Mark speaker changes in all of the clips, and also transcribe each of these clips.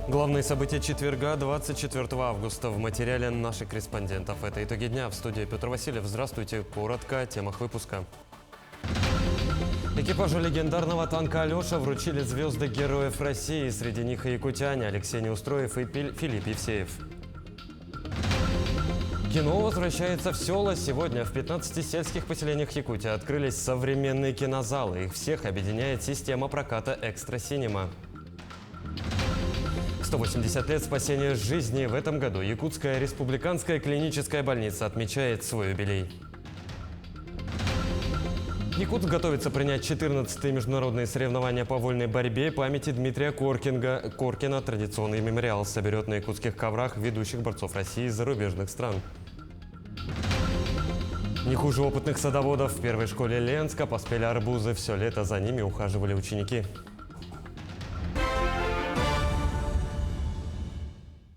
Speaker 1: Главные события четверга, 24 августа в материале наших корреспондентов. Это итоги дня. В студии Петр Васильев. Здравствуйте. Коротко о темах выпуска. Экипажу легендарного танка «Алеша» вручили звезды Героев России. Среди них и якутяне Алексей Неустроев и Филипп Евсеев. Кино возвращается в села. Сегодня в 15 сельских поселениях Якутии открылись современные кинозалы. Их всех объединяет система проката «Экстра Синема». 180 лет спасения жизни. В этом году Якутская республиканская клиническая больница отмечает свой юбилей. Якутск готовится принять 14-е международные соревнования по вольной борьбе памяти Дмитрия Коркина. Традиционный мемориал соберет на якутских коврах ведущих борцов России из зарубежных стран. Не хуже опытных садоводов. В первой школе Ленска поспели арбузы. Все лето за ними ухаживали ученики.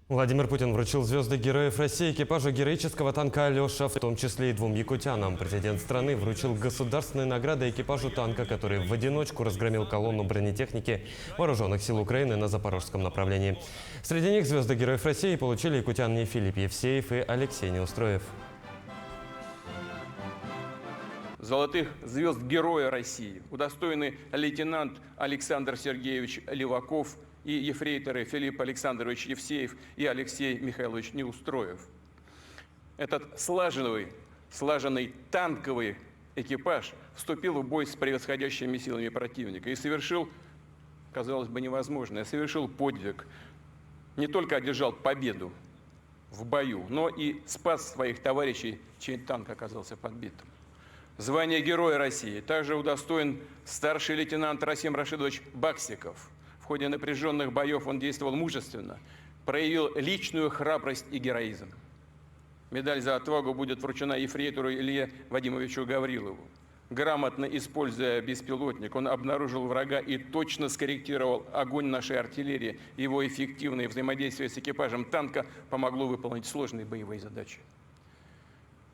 Speaker 1: Владимир Путин вручил звезды Героев России экипажу героического танка «Алеша», в том числе и 2 якутянам. Президент страны вручил государственные награды экипажу танка, который в одиночку разгромил колонну бронетехники вооруженных сил Украины на запорожском направлении. Среди них звезды Героев России получили якутяне Филипп Евсеев и Алексей Неустроев.
Speaker 2: Золотых звезд Героя России удостоены лейтенант Александр Сергеевич Леваков и ефрейторы Филипп Александрович Евсеев и Алексей Михайлович Неустроев. Этот слаженный танковый экипаж вступил в бой с превосходящими силами противника и совершил, казалось бы, невозможное, совершил подвиг. Не только одержал победу в бою, но и спас своих товарищей, чей танк оказался подбитым. Звание Героя России также удостоен старший лейтенант Расим Рашидович Баксиков. В ходе напряженных боев он действовал мужественно, проявил личную храбрость и героизм. Медаль за отвагу будет вручена ефрейтору Илье Вадимовичу Гаврилову. Грамотно используя беспилотник, он обнаружил врага и точно скорректировал огонь нашей артиллерии. Его эффективное взаимодействие с экипажем танка помогло выполнить сложные боевые задачи.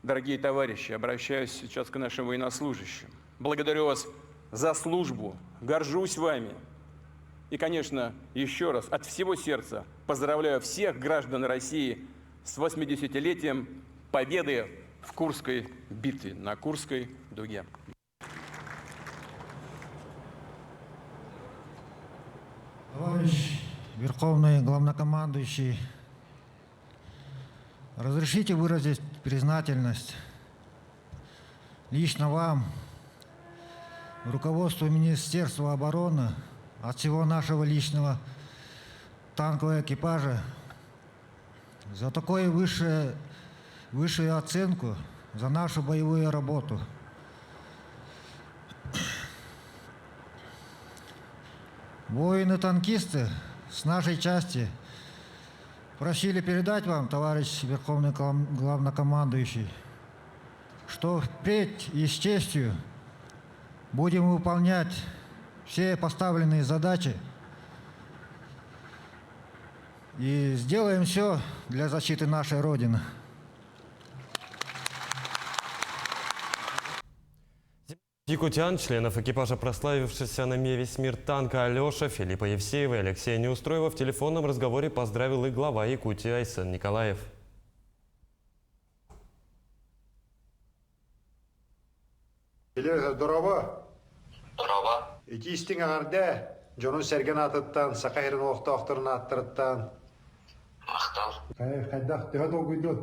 Speaker 2: Дорогие товарищи, обращаюсь сейчас к нашим военнослужащим. Благодарю вас за службу, горжусь вами. И, конечно, еще раз от всего сердца поздравляю всех граждан России с 80-летием победы в Курской битве, на Курской дуге.
Speaker 3: Товарищ Верховный Главнокомандующий, разрешите выразить признательность лично вам, руководству Министерства обороны, от всего нашего личного танкового экипажа за такую высшую оценку за нашу боевую работу. Воины-танкисты с нашей части просили передать вам, товарищ Верховный Главнокомандующий, что впредь и с честью будем выполнять все поставленные задачи и сделаем все для защиты нашей Родины.
Speaker 1: Якутян, членов экипажа прославившегося на весь мир танка «Алеша» Филиппа Евсеева и Алексея Неустроева в телефонном разговоре поздравил и глава Якутии Айсен Николаев.
Speaker 4: Здорово. Икистин аңарда жону серген атыттан, сақайрын оқтақтырын аттырыттан.
Speaker 5: Мақтал.
Speaker 4: Қайдақ дұға доғыйды.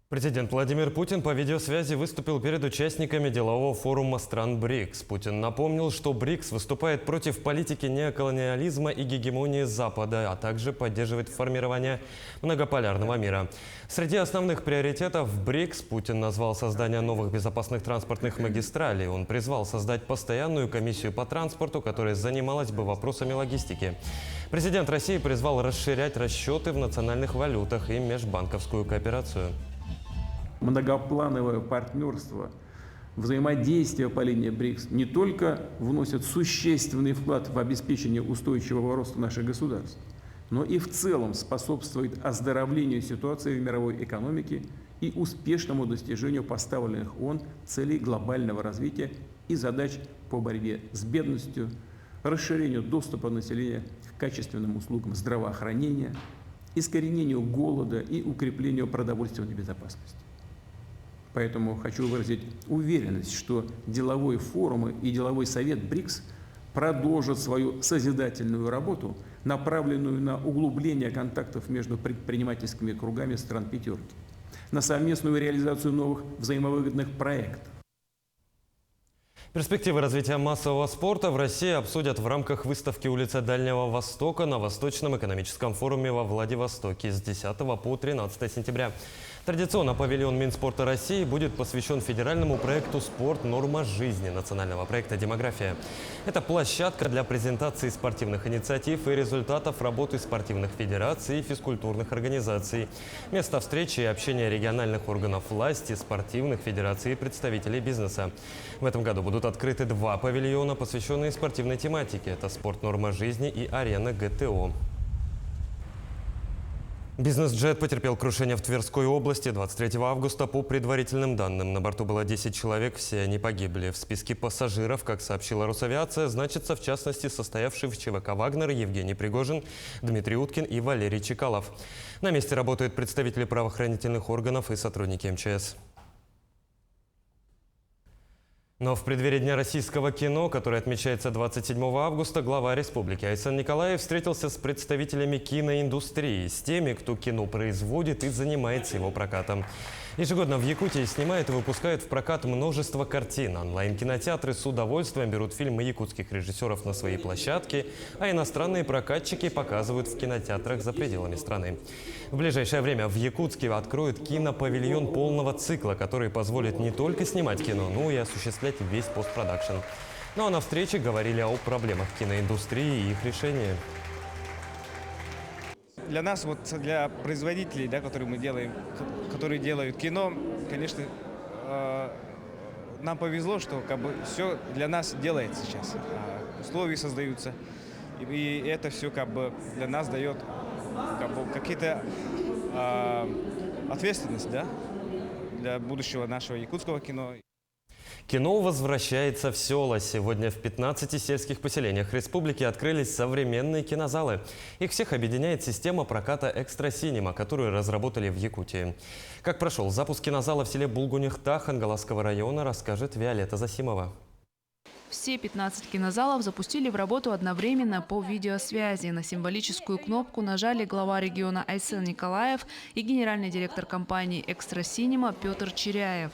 Speaker 1: Президент Владимир Путин по видеосвязи выступил перед участниками делового форума стран БРИКС. Путин напомнил, что БРИКС выступает против политики неоколониализма и гегемонии Запада, а также поддерживает формирование многополярного мира. Среди основных приоритетов БРИКС Путин назвал создание новых безопасных транспортных магистралей. Он призвал создать постоянную комиссию по транспорту, которая занималась бы вопросами логистики. Президент России призвал расширять расчеты в национальных валютах и межбанковскую кооперацию.
Speaker 2: Многоплановое партнерство, взаимодействие по линии БРИКС не только вносят существенный вклад в обеспечение устойчивого роста наших государств, но и в целом способствует оздоровлению ситуации в мировой экономике и успешному достижению поставленных ООН целей глобального развития и задач по борьбе с бедностью, расширению доступа населения к качественным услугам здравоохранения, искоренению голода и укреплению продовольственной безопасности. Поэтому хочу выразить уверенность, что деловой форум и деловой совет БРИКС продолжат свою созидательную работу, направленную на углубление контактов между предпринимательскими кругами стран «пятерки», на совместную реализацию новых взаимовыгодных проектов.
Speaker 1: Перспективы развития массового спорта в России обсудят в рамках выставки «Улица Дальнего Востока» на Восточном экономическом форуме во Владивостоке с 10 по 13 сентября. Традиционно павильон Минспорта России будет посвящен федеральному проекту «Спорт. Норма жизни» национального проекта «Демография». Это площадка для презентации спортивных инициатив и результатов работы спортивных федераций и физкультурных организаций. Место встречи и общения региональных органов власти, спортивных федераций и представителей бизнеса. В этом году будут открыты 2 павильона, посвященные спортивной тематике. Это «Спорт. Норма жизни» и «Арена ГТО». Бизнес-джет потерпел крушение в Тверской области 23 августа. По предварительным данным, на борту было 10 человек, все они погибли. В списке пассажиров, как сообщила Росавиация, значатся в частности состоявший в ЧВК «Вагнер» Евгений Пригожин, Дмитрий Уткин и Валерий Чекалов. На месте работают представители правоохранительных органов и сотрудники МЧС. Но в преддверии Дня российского кино, который отмечается 27 августа, глава республики Айсан Николаев встретился с представителями киноиндустрии, с теми, кто кино производит и занимается его прокатом. Ежегодно в Якутии снимают и выпускают в прокат множество картин. Онлайн-кинотеатры с удовольствием берут фильмы якутских режиссеров на свои площадки, а иностранные прокатчики показывают в кинотеатрах за пределами страны. В ближайшее время в Якутске откроют кинопавильон полного цикла, который позволит не только снимать кино, но и осуществлять весь постпродакшн. Ну а на встрече говорили о проблемах киноиндустрии и их решении.
Speaker 5: Для нас, вот для производителей, да, которые делают кино, конечно, нам повезло, что как бы все для нас делается сейчас. Условия создаются, и это все как бы для нас дает как бы какие-то ответственность, да, для будущего нашего якутского кино.
Speaker 1: Кино возвращается в села. Сегодня в 15 сельских поселениях республики открылись современные кинозалы. Их всех объединяет система проката «Экстра Синема», которую разработали в Якутии. Как прошел запуск кинозала в селе Булгунихта Хангаласского района, расскажет Виолетта Засимова.
Speaker 6: Все 15 кинозалов запустили в работу одновременно по видеосвязи. На символическую кнопку нажали глава региона Айсан Николаев и генеральный директор компании «Экстра Синема» Петр Черяев.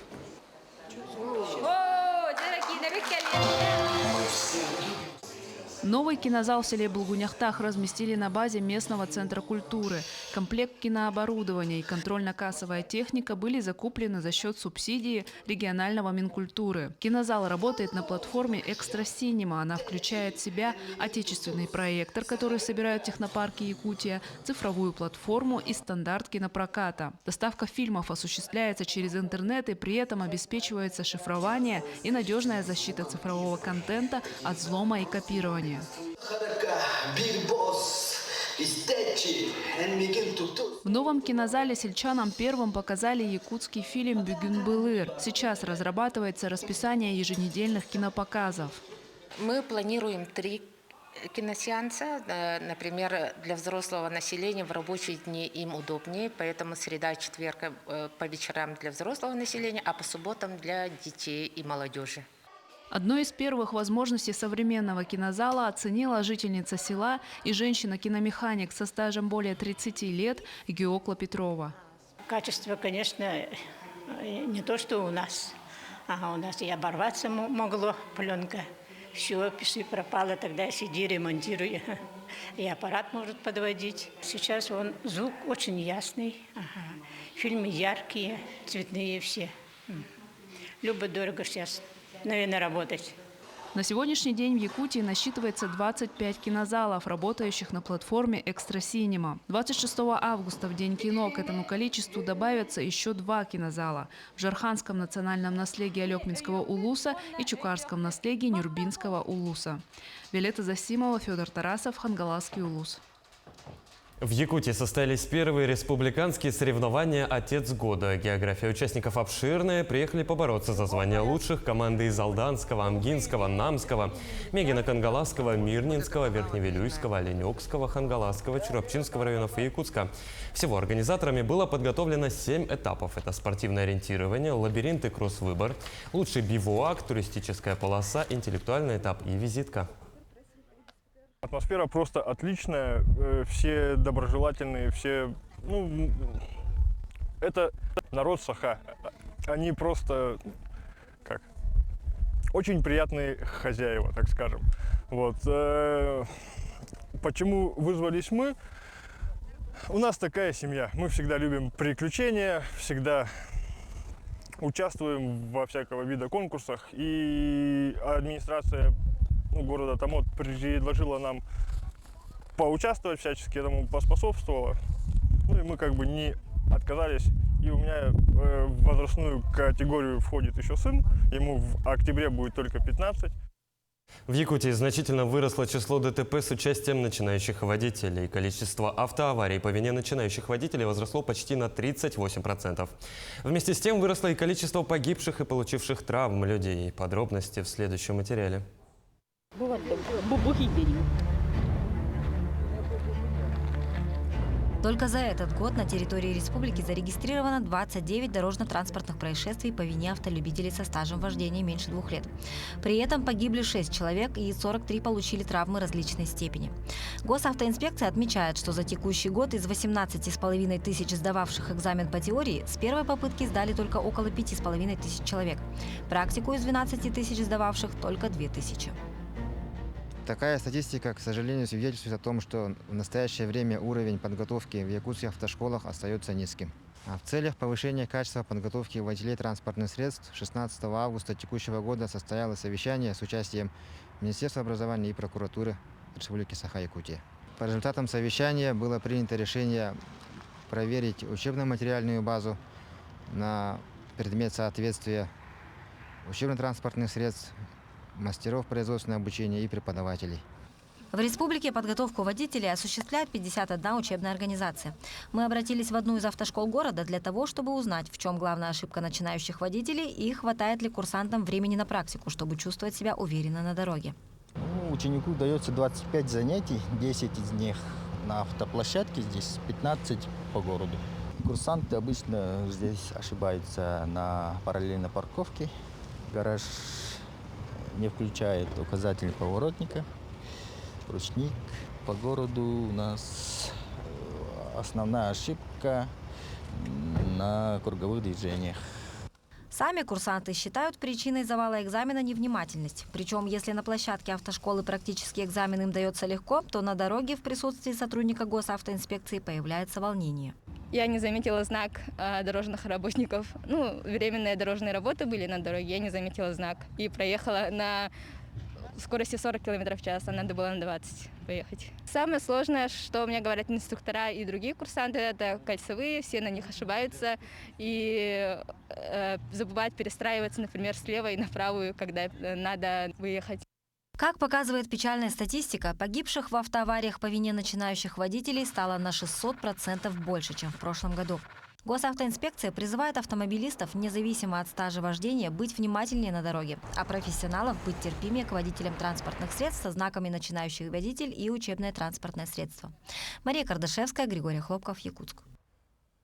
Speaker 6: Новый кинозал в селе Булгуняхтах разместили на базе местного центра культуры. Комплект кинооборудования и контрольно-кассовая техника были закуплены за счет субсидии регионального Минкультуры. Кинозал работает на платформе «Экстра Синема». Она включает в себя отечественный проектор, который собирают технопарки Якутия, цифровую платформу и стандарт кинопроката. Доставка фильмов осуществляется через интернет, и при этом обеспечивается шифрование и надежная защита цифрового контента от взлома и копирования. В новом кинозале сельчанам первым показали якутский фильм «Бүгүн былыр». Сейчас разрабатывается расписание еженедельных кинопоказов.
Speaker 7: Мы планируем 3 киносеанса. Например, для взрослого населения в рабочие дни им удобнее, поэтому среда, четверг по вечерам для взрослого населения, а по субботам для детей и молодежи.
Speaker 6: Одной из первых возможностей современного кинозала оценила жительница села и женщина-киномеханик со стажем более 30 лет Геокла Петрова.
Speaker 8: Качество, конечно, не то, что у нас. У нас и оборваться могло пленка. Все, пиши пропало, тогда сиди, ремонтируй. И аппарат может подводить. Сейчас звук очень ясный. Фильмы яркие, цветные все. Любо-дорого сейчас, наверное, работать.
Speaker 6: На сегодняшний день в Якутии насчитывается 25 кинозалов, работающих на платформе «Экстра Синема». 26 августа, в День кино, к этому количеству добавятся еще 2 кинозала – в Жарханском национальном наследии Алекминского улуса и Чукарском наследии Нюрбинского улуса. Виолетта Засимова, Федор Тарасов, Хангаласский улус.
Speaker 1: В Якутии состоялись первые республиканские соревнования «Отец года». География участников обширная. Приехали побороться за звание лучших команды из Алданского, Амгинского, Намского, Мегино-Кангаласского, Мирнинского, Верхневилюйского, Оленёкского, Хангаласского, Чурапчинского районов и Якутска. Всего организаторами было подготовлено 7 этапов. Это спортивное ориентирование, лабиринт и кросс-выбор, лучший бивуак, туристическая полоса, интеллектуальный этап и визитка.
Speaker 9: Атмосфера просто отличная, все доброжелательные, все, это народ Саха. Они просто, очень приятные хозяева, так скажем. Вот. Почему вызвались мы? У нас такая семья. Мы всегда любим приключения, всегда участвуем во всякого вида конкурсах. И администрация города Томот предложила нам поучаствовать, всячески этому поспособствовала. И мы не отказались. И у меня в возрастную категорию входит еще сын. Ему в октябре будет только 15.
Speaker 1: В Якутии значительно выросло число ДТП с участием начинающих водителей. Количество автоаварий по вине начинающих водителей возросло почти на 38%. Вместе с тем выросло и количество погибших и получивших травм людей. Подробности в следующем материале.
Speaker 10: Только за этот год на территории республики зарегистрировано 29 дорожно-транспортных происшествий по вине автолюбителей со стажем вождения меньше 2 лет. При этом погибли 6 человек и 43 получили травмы различной степени. Госавтоинспекция отмечает, что за текущий год из 18,5 тысяч сдававших экзамен по теории с первой попытки сдали только около 5,5 тысяч человек. Практику из 12 тысяч сдававших только 2 тысячи.
Speaker 11: Такая статистика, к сожалению, свидетельствует о том, что в настоящее время уровень подготовки в якутских автошколах остается низким. А в целях повышения качества подготовки водителей транспортных средств 16 августа текущего года состоялось совещание с участием Министерства образования и прокуратуры Республики Саха-Якутия. По результатам совещания было принято решение проверить учебно-материальную базу на предмет соответствия учебно-транспортных средств, мастеров производственного обучения и преподавателей.
Speaker 10: В республике подготовку водителей осуществляет 51 учебная организация. Мы обратились в одну из автошкол города для того, чтобы узнать, в чем главная ошибка начинающих водителей и хватает ли курсантам времени на практику, чтобы чувствовать себя уверенно на дороге.
Speaker 12: Ученику дается 25 занятий, 10 из них на автоплощадке, здесь 15 по городу. Курсанты обычно здесь ошибаются на параллельной парковке. Гараж не включает указатель поворотника, ручник. По городу у нас основная ошибка на круговых движениях.
Speaker 10: Сами курсанты считают причиной завала экзамена невнимательность. Причем, если на площадке автошколы практический экзамен им дается легко, то на дороге в присутствии сотрудника госавтоинспекции появляется волнение.
Speaker 13: Я не заметила знак дорожных работников. Временные дорожные работы были на дороге, я не заметила знак. И проехала на скорости 40 км в час, а надо было на 20 поехать. Самое сложное, что мне говорят инструктора и другие курсанты, это кольцевые, все на них ошибаются. И забывают перестраиваться, например, слева и на правую, когда надо выехать.
Speaker 10: Как показывает печальная статистика, погибших в автоавариях по вине начинающих водителей стало на 600% больше, чем в прошлом году. Госавтоинспекция призывает автомобилистов, независимо от стажа вождения, быть внимательнее на дороге, а профессионалов быть терпимее к водителям транспортных средств со знаками «Начинающий водитель» и «Учебное транспортное средство». Мария Кардашевская, Григорий Хлопков, Якутск.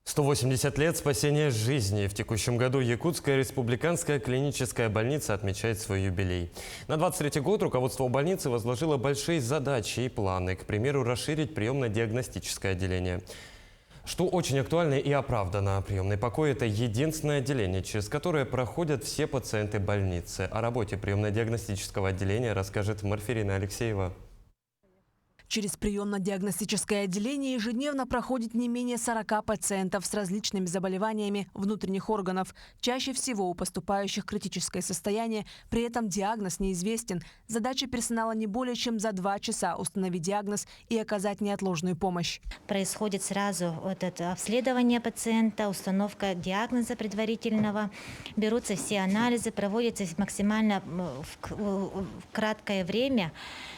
Speaker 1: 180 лет спасения жизни. В текущем году Якутская республиканская клиническая больница отмечает свой юбилей. На 23-й год руководство больницы возложило большие задачи и планы. К примеру, расширить приемно-диагностическое отделение. Что очень актуально и оправдано. Приемный покой – это единственное отделение, через которое проходят все пациенты больницы. О работе приемно-диагностического отделения расскажет Марфирина Алексеева.
Speaker 14: Через приемно-диагностическое отделение ежедневно проходит не менее 40 пациентов с различными заболеваниями внутренних органов. Чаще всего у поступающих критическое состояние, при этом диагноз неизвестен. Задача персонала не более чем за 2 часа установить диагноз и оказать неотложную помощь.
Speaker 15: Происходит сразу обследование пациента, установка диагноза предварительного, берутся все анализы, проводятся максимально в краткое время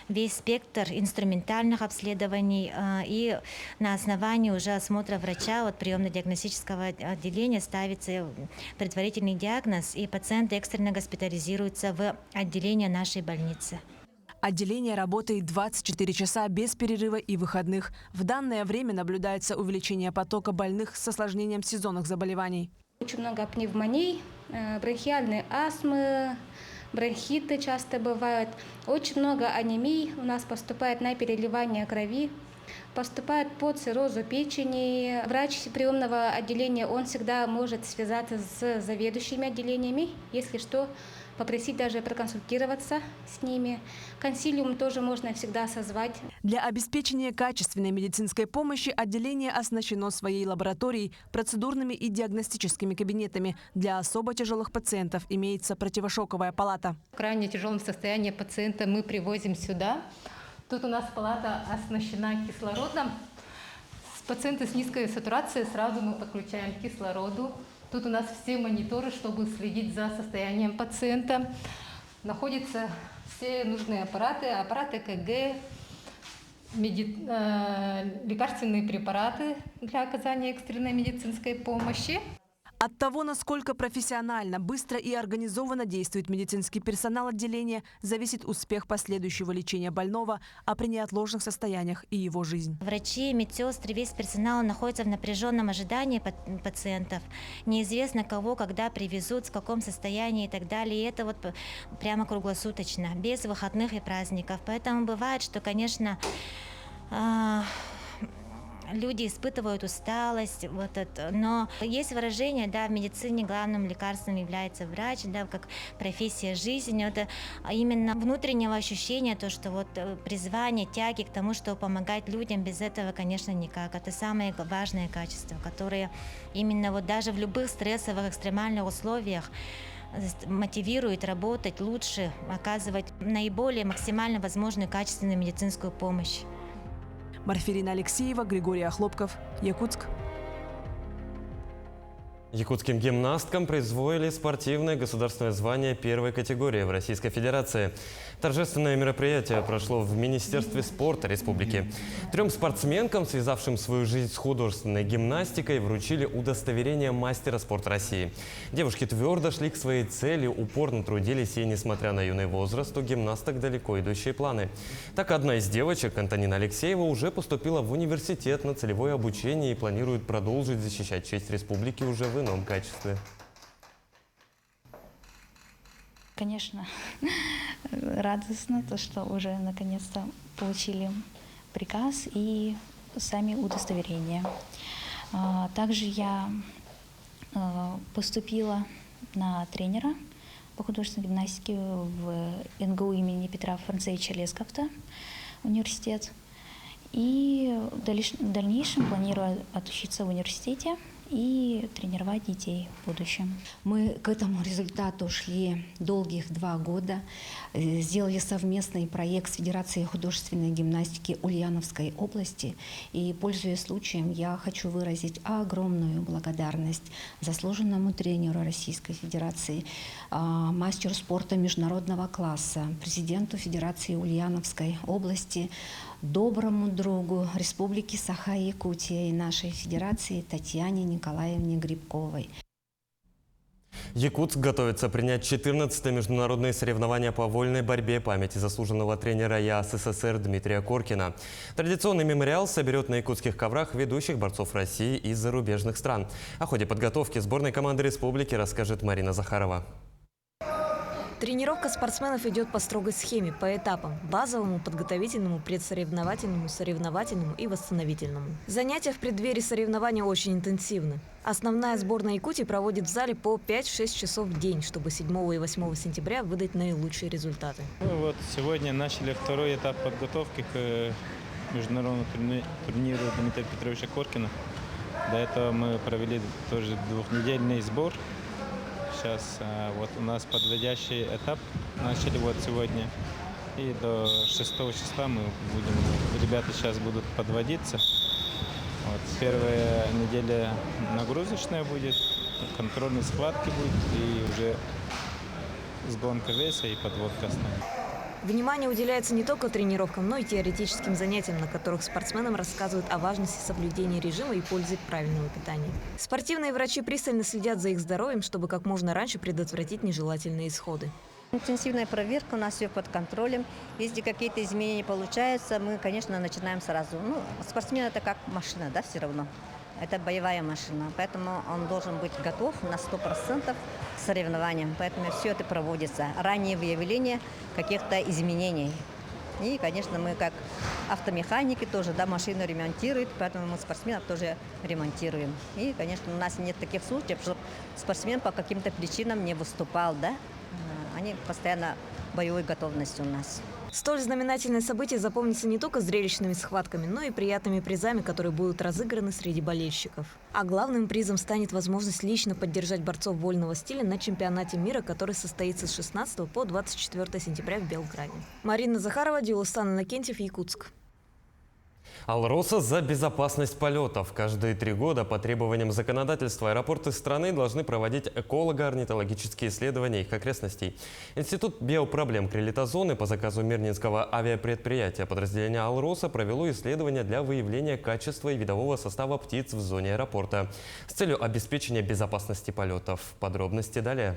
Speaker 15: весь спектр инструментария визуальных обследований, и на основании уже осмотра врача от приемно-диагностического отделения ставится предварительный диагноз, и пациент экстренно госпитализируется в отделение нашей больницы.
Speaker 14: Отделение работает 24 часа без перерыва и выходных. В данное время наблюдается увеличение потока больных с осложнением сезонных заболеваний.
Speaker 13: Очень много пневмоний, бронхиальной астмы, бронхиты часто бывают. Очень много анемий у нас поступает на переливание крови, поступает по циррозу печени. Врач приемного отделения, он всегда может связаться с заведующими отделениями, если что, попросить даже проконсультироваться с ними. Консилиум тоже можно всегда созвать.
Speaker 14: Для обеспечения качественной медицинской помощи отделение оснащено своей лабораторией, процедурными и диагностическими кабинетами. Для особо тяжелых пациентов имеется противошоковая палата.
Speaker 16: В крайне тяжелом состоянии пациента мы привозим сюда. Тут у нас палата оснащена кислородом. Пациенты с низкой сатурацией сразу мы подключаем к кислороду. Тут у нас все мониторы, чтобы следить за состоянием пациента. Находятся все нужные аппараты, аппараты ЭКГ, лекарственные препараты для оказания экстренной медицинской помощи.
Speaker 14: От того, насколько профессионально, быстро и организованно действует медицинский персонал отделения, зависит успех последующего лечения больного, а при неотложных состояниях и его жизнь.
Speaker 15: Врачи, медсестры, весь персонал находится в напряженном ожидании пациентов. Неизвестно кого, когда привезут, в каком состоянии и так далее. И это вот прямо круглосуточно, без выходных и праздников. Поэтому бывает, что, конечно, люди испытывают усталость, но есть выражение, да, в медицине главным лекарством является врач, да, как профессия жизни. Это именно внутреннего ощущения, то, что вот призвание, тяги к тому, что помогать людям, без этого, конечно, никак. Это самое важное качество, которое именно вот даже в любых стрессовых, экстремальных условиях мотивирует работать лучше, оказывать наиболее максимально возможную качественную медицинскую помощь.
Speaker 14: Марфирина Алексеева, Григорий Охлопков, Якутск.
Speaker 1: Якутским гимнасткам присвоили спортивное государственное звание первой категории в Российской Федерации. Торжественное мероприятие прошло в Министерстве спорта республики. 3 спортсменкам, связавшим свою жизнь с художественной гимнастикой, вручили удостоверение мастера спорта России. Девушки твердо шли к своей цели, упорно трудились и, несмотря на юный возраст, у гимнасток далеко идущие планы. Так, одна из девочек, Антонина Алексеева, уже поступила в университет на целевое обучение и планирует продолжить защищать честь республики уже в ином качестве.
Speaker 17: Конечно, радостно, то, что уже наконец-то получили приказ и сами удостоверения. Также я поступила на тренера по художественной гимнастике в НГУ имени Петра Францевича Лескофта университет. И в дальнейшем планирую отучиться в университете и тренировать детей в будущем.
Speaker 18: Мы к этому результату шли долгих 2 года. Сделали совместный проект с Федерацией художественной гимнастики Ульяновской области. И, пользуясь случаем, я хочу выразить огромную благодарность заслуженному тренеру Российской Федерации, мастеру спорта международного класса, президенту Федерации Ульяновской области, доброму другу Республики Саха-Якутия и нашей Федерации Татьяне Николаевне Грибковой.
Speaker 1: Якутск готовится принять 14-е международные соревнования по вольной борьбе памяти заслуженного тренера ЯАС СССР Дмитрия Коркина. Традиционный мемориал соберет на якутских коврах ведущих борцов России из зарубежных стран. О ходе подготовки сборной команды республики расскажет Марина Захарова.
Speaker 10: Тренировка спортсменов идет по строгой схеме, по этапам – базовому, подготовительному, предсоревновательному, соревновательному и восстановительному. Занятия в преддверии соревнований очень интенсивны. Основная сборная Якутии проводит в зале по 5-6 часов в день, чтобы 7 и 8 сентября выдать наилучшие результаты.
Speaker 5: Вот сегодня начали 2-й этап подготовки к международному турниру Дмитрия Петровича Коркина. До этого мы провели тоже 2-недельный сбор. Сейчас вот у нас подводящий этап начали вот сегодня. И до 6 числа мы будем, ребята сейчас будут подводиться. Вот, первая неделя нагрузочная будет, контрольные схватки будет и уже сгонка веса и подводка основная.
Speaker 10: Внимание уделяется не только тренировкам, но и теоретическим занятиям, на которых спортсменам рассказывают о важности соблюдения режима и пользе правильного питания. Спортивные врачи пристально следят за их здоровьем, чтобы как можно раньше предотвратить нежелательные исходы.
Speaker 19: Интенсивная проверка, у нас все под контролем. Если какие-то изменения получаются, мы, конечно, начинаем сразу. Спортсмен – это как машина, да, все равно. Это боевая машина, поэтому он должен быть готов на 100% к соревнованиям. Поэтому все это проводится. Раннее выявление каких-то изменений. И, конечно, мы как автомеханики тоже, да, машину ремонтируют, поэтому мы спортсменов тоже ремонтируем. И, конечно, у нас нет таких случаев, что спортсмен по каким-то причинам не выступал, да. Они постоянно в боевой готовности у нас.
Speaker 10: Столь знаменательное событие запомнится не только зрелищными схватками, но и приятными призами, которые будут разыграны среди болельщиков. А главным призом станет возможность лично поддержать борцов вольного стиля на чемпионате мира, который состоится с 16 по 24 сентября в Белграде. Марина Захарова, Дилустан Иннокентьев, Якутск.
Speaker 1: Алроса за безопасность полетов. Каждые 3 года по требованиям законодательства аэропорты страны должны проводить эколого-орнитологические исследования их окрестностей. Институт биопроблем крилитозоны по заказу Мирнинского авиапредприятия подразделения Алроса провело исследования для выявления качества и видового состава птиц в зоне аэропорта с целью обеспечения безопасности полетов. Подробности далее.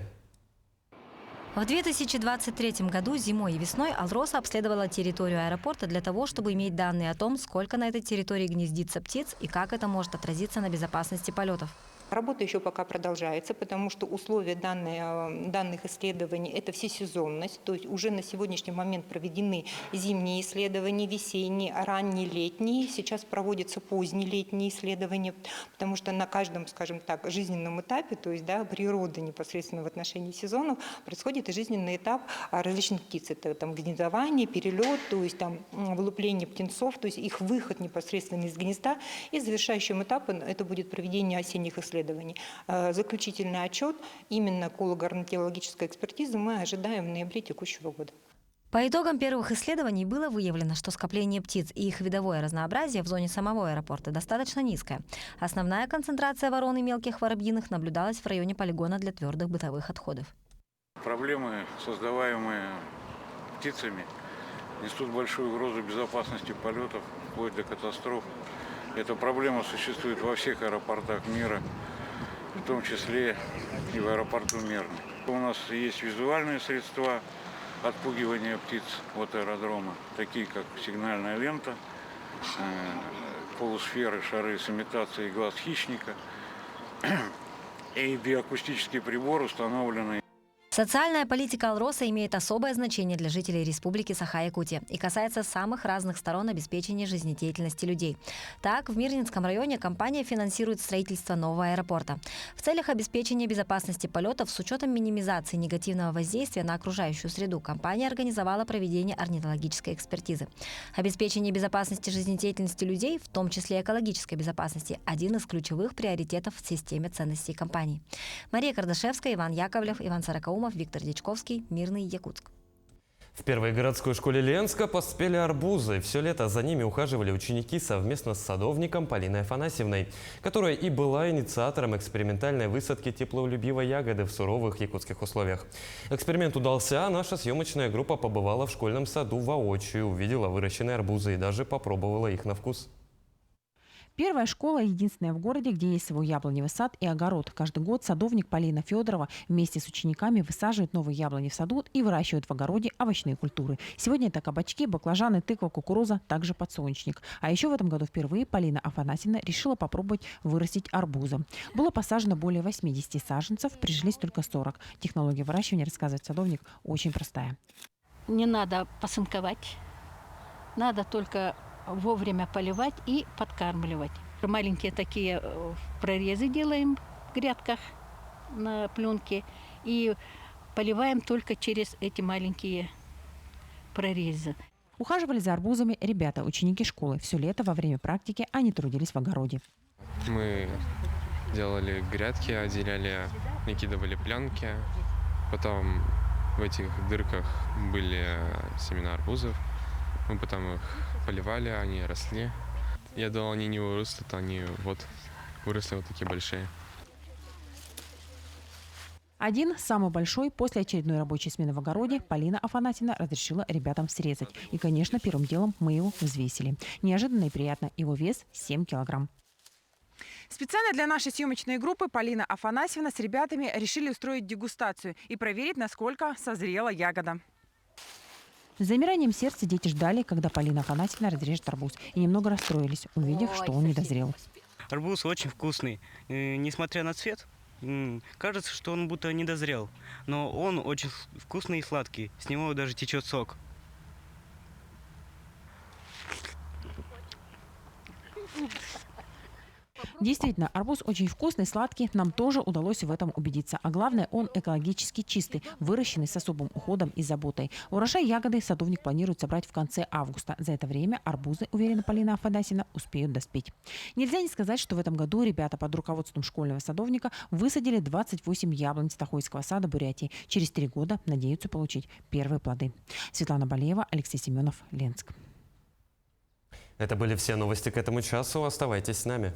Speaker 10: В 2023 году зимой и весной Алроса обследовала территорию аэропорта для того, чтобы иметь данные о том, сколько на этой территории гнездится птиц и как это может отразиться на безопасности полетов.
Speaker 20: Работа еще пока продолжается, потому что условия данных исследований – это всесезонность. То есть уже на сегодняшний момент проведены зимние исследования, весенние, ранние, летние. Сейчас проводятся поздние летние исследования, потому что на каждом, скажем так, жизненном этапе, то есть да, природы непосредственно в отношении сезонов, происходит и жизненный этап различных птиц. Это там гнездование, перелет, то есть там вылупление птенцов, то есть их выход непосредственно из гнезда. И завершающим этапом это будет проведение осенних исследований. Заключительный отчет именно эколого-орнитологической экспертизы мы ожидаем в ноябре текущего года.
Speaker 10: По итогам первых исследований было выявлено, что скопление птиц и их видовое разнообразие в зоне самого аэропорта достаточно низкое. Основная концентрация ворон и мелких воробьиных наблюдалась в районе полигона для твердых бытовых отходов.
Speaker 21: Проблемы, создаваемые птицами, несут большую угрозу безопасности полетов, вплоть до катастроф. Эта проблема существует во всех аэропортах мира, в том числе и в аэропорту Мирный. У нас есть визуальные средства отпугивания птиц от аэродрома, такие как сигнальная лента, полусферы, шары с имитацией глаз хищника и биоакустический прибор, установленный.
Speaker 10: Социальная политика Алроса имеет особое значение для жителей Республики Саха-Якутия и касается самых разных сторон обеспечения жизнедеятельности людей. Так, в Мирнинском районе компания финансирует строительство нового аэропорта. В целях обеспечения безопасности полетов с учетом минимизации негативного воздействия на окружающую среду компания организовала проведение орнитологической экспертизы. Обеспечение безопасности жизнедеятельности людей, в том числе экологической безопасности, один из ключевых приоритетов в системе ценностей компании. Мария Кардашевская, Иван Яковлев, Иван Сорокаумов, Виктор Дичковский, Мирный, Якутск.
Speaker 1: В первой городской школе Ленска поспели арбузы. Все лето за ними ухаживали ученики совместно с садовником Полиной Афанасьевной, которая и была инициатором экспериментальной высадки теплолюбивой ягоды в суровых якутских условиях. Эксперимент удался, а наша съемочная группа побывала в школьном саду воочию, увидела выращенные арбузы и даже попробовала их на вкус.
Speaker 22: Первая школа единственная в городе, где есть свой яблоневый сад и огород. Каждый год садовник Полина Федорова вместе с учениками высаживает новые яблони в саду и выращивает в огороде овощные культуры. Сегодня это кабачки, баклажаны, тыква, кукуруза, также подсолнечник. А еще в этом году впервые Полина Афанасьевна решила попробовать вырастить арбузы. Было посажено более 80 саженцев, прижились только 40. Технология выращивания, рассказывает садовник, очень простая.
Speaker 8: Не надо посынковать, надо только вовремя поливать и подкармливать. Маленькие такие прорезы делаем в грядках на пленке и поливаем только через эти маленькие прорезы.
Speaker 22: Ухаживали за арбузами ребята, ученики школы. Все лето во время практики они трудились в огороде.
Speaker 23: Мы делали грядки, отделяли, накидывали пленки. Потом в этих дырках были семена арбузов. Мы потом их поливали, они росли. Я думал, они не вырастут, они вот выросли вот такие большие.
Speaker 22: Один, самый большой, после очередной рабочей смены в огороде, Полина Афанасьевна разрешила ребятам срезать. И, конечно, первым делом мы его взвесили. Неожиданно и приятно. Его вес 7 килограмм.
Speaker 2: Специально для нашей съемочной группы Полина Афанасьевна с ребятами решили устроить дегустацию и проверить, насколько созрела ягода.
Speaker 22: С замиранием сердца дети ждали, когда Полина Афанасьевна разрежет арбуз. И немного расстроились, увидев, что он не дозрел.
Speaker 3: Арбуз очень вкусный. Несмотря на цвет, кажется, что он будто не дозрел. Но он очень вкусный и сладкий. С него даже течет сок.
Speaker 22: Действительно, арбуз очень вкусный, сладкий. Нам тоже удалось в этом убедиться. А главное, он экологически чистый, выращенный с особым уходом и заботой. Урожай ягоды садовник планирует собрать в конце августа. За это время арбузы, уверена Полина Афанасьевна, успеют доспеть. Нельзя не сказать, что в этом году ребята под руководством школьного садовника высадили 28 яблонь Стахойского сада Бурятии. Через 3 года надеются получить первые плоды. Светлана Балеева, Алексей Семенов, Ленск.
Speaker 1: Это были все новости к этому часу. Оставайтесь с нами.